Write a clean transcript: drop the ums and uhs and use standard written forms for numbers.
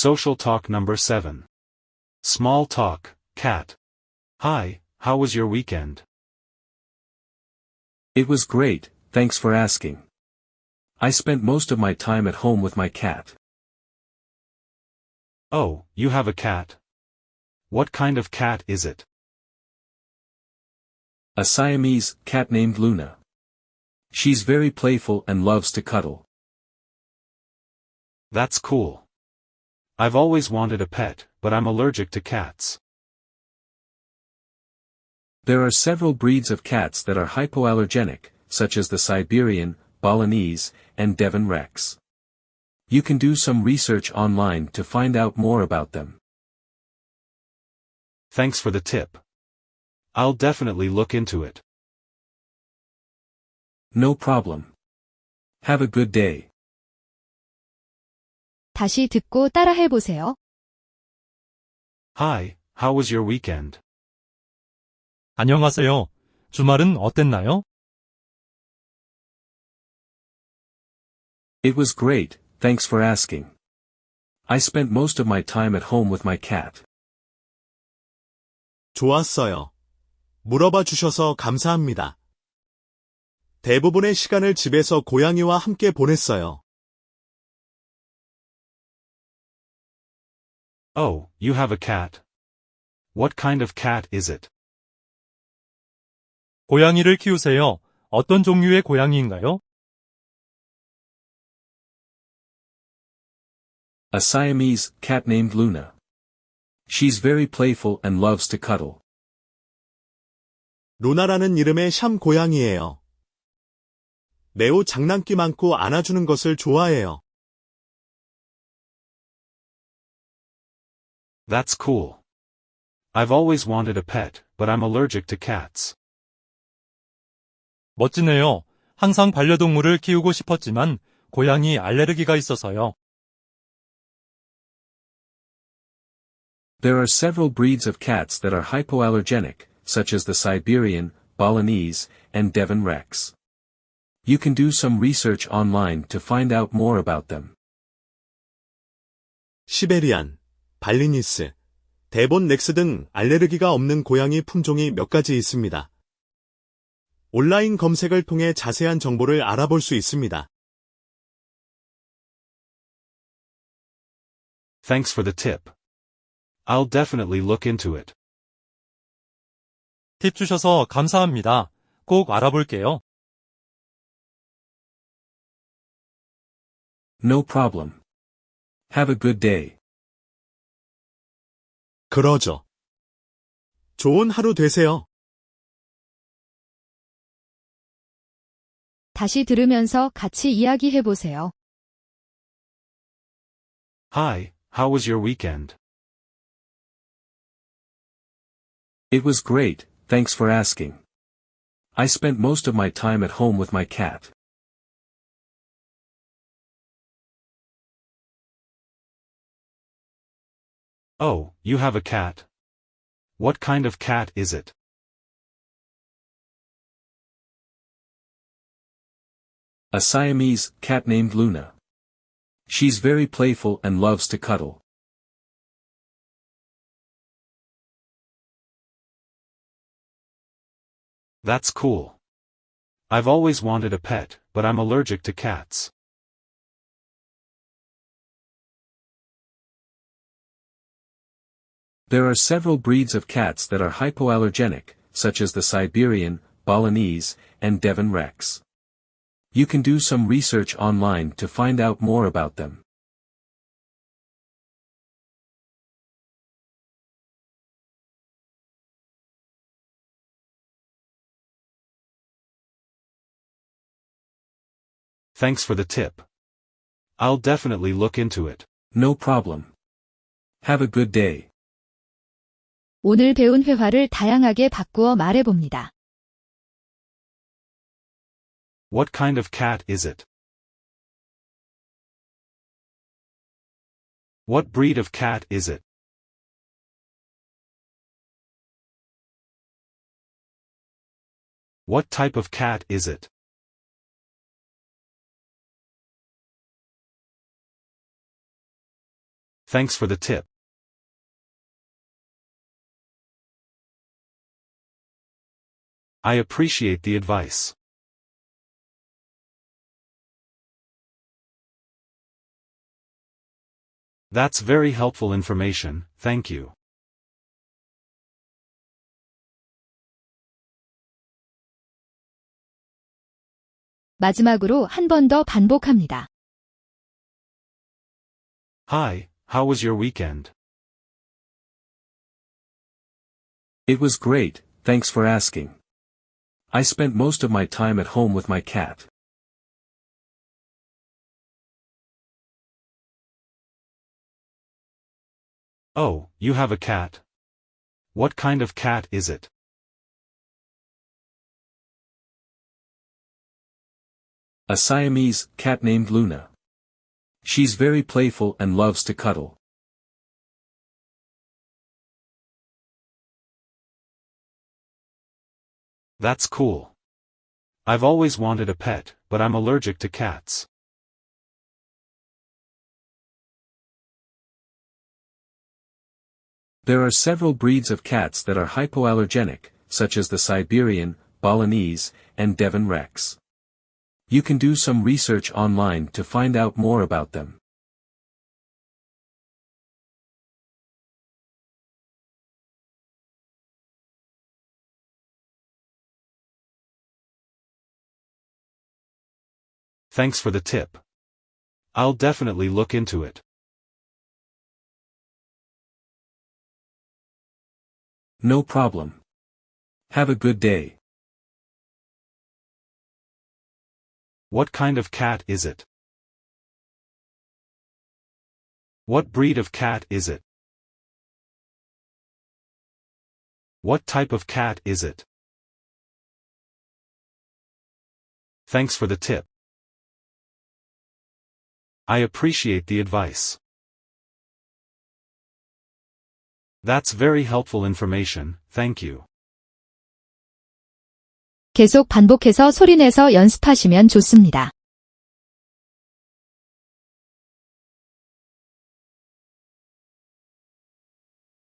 Social talk number 7. Small talk, cat. Hi, how was your weekend? It was great, thanks for asking. I spent most of my time at home with my cat. Oh, you have a cat? What kind of cat is it? A Siamese cat named Luna. She's very playful and loves to cuddle. That's cool. I've always wanted a pet, but I'm allergic to cats. There are several breeds of cats that are hypoallergenic, such as the Siberian, Balinese, and Devon Rex. You can do some research online to find out more about them. Thanks for the tip. I'll definitely look into it. No problem. Have a good day. 다시 듣고 따라해 보세요. Hi, how was your weekend? 안녕하세요. 주말은 어땠나요? It was great, thanks for asking. I spent most of my time at home with my cat. 좋았어요. 물어봐 주셔서 감사합니다. 대부분의 시간을 집에서 고양이와 함께 보냈어요. Oh, you have a cat. What kind of cat is it? 고양이를 키우세요. 어떤 종류의 고양이인가요? A Siamese cat named Luna. She's very playful and loves to cuddle. 루나라는 이름의 샴 고양이예요. 매우 장난기 많고 안아주는 것을 좋아해요. That's cool. I've always wanted a pet, but I'm allergic to cats. 멋지네요. 항상 반려동물을 키우고 싶었지만 고양이 알레르기가 있어서요. There are several breeds of cats that are hypoallergenic, such as the Siberian, Balinese, and Devon Rex. You can do some research online to find out more about them. 시베리안, 발리니스, 데본 렉스 등 알레르기가 없는 고양이 품종이 몇 가지 있습니다. 온라인 검색을 통해 자세한 정보를 알아볼 수 있습니다. Thanks for the tip. I'll definitely look into it. 팁 주셔서 감사합니다. 꼭 알아볼게요. No problem. Have a good day. 그러죠. 좋은 하루 되세요. 다시 들으면서 같이 이야기해 보세요. Hi, how was your weekend? It was great, thanks for asking. I spent most of my time at home with my cat. Oh, you have a cat. What kind of cat is it? A Siamese cat named Luna. She's very playful and loves to cuddle. That's cool. I've always wanted a pet, but I'm allergic to cats. There are several breeds of cats that are hypoallergenic, such as the Siberian, Balinese, and Devon Rex. You can do some research online to find out more about them. Thanks for the tip. I'll definitely look into it. No problem. Have a good day. 오늘 배운 회화를 다양하게 바꾸어 말해봅니다. What kind of cat is it? What breed of cat is it? What type of cat is it? Thanks for the tip. I appreciate the advice. That's very helpful information, thank you. 마지막으로 한 번 더 반복합니다. Hi, how was your weekend? It was great, thanks for asking. I spent most of my time at home with my cat. Oh, you have a cat? What kind of cat is it? A Siamese cat named Luna. She's very playful and loves to cuddle. That's cool. I've always wanted a pet, but I'm allergic to cats. There are several breeds of cats that are hypoallergenic, such as the Siberian, Balinese, and Devon Rex. You can do some research online to find out more about them. Thanks for the tip. I'll definitely look into it. No problem. Have a good day. What kind of cat is it? What breed of cat is it? What type of cat is it? Thanks for the tip. I appreciate the advice. That's very helpful information, thank you. 계속 반복해서 소리내서 연습하시면 좋습니다.